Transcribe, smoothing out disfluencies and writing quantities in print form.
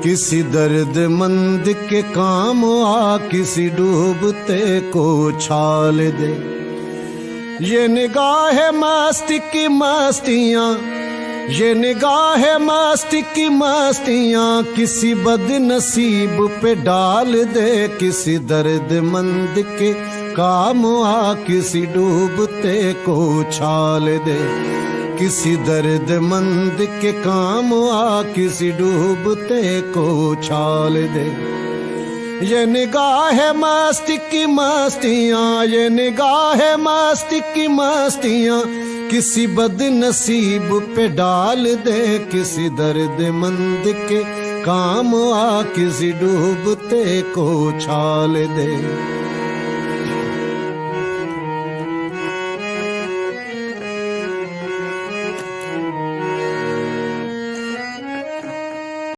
किसी दर्दमंद के काम आ, किसी डूबते को छाल दे। ये निगाह मस्ती की मस्तियाँ, ये निगाह मस्ती की मस्तियाँ किसी बदनसीब पे डाल दे। किसी दर्दमंद के काम आ, किसी डूबते को छाल दे। किसी दर्दमंद के काम आ, किसी डूबते को छाल दे। ये निगाह मस्ती की मस्तियाँ, ये निगाह मस्ती की मस्तियाँ किसी बदनसीब पे डाल दे। किसी दर्दमंद के काम आ, किसी डूबते को छाल दे।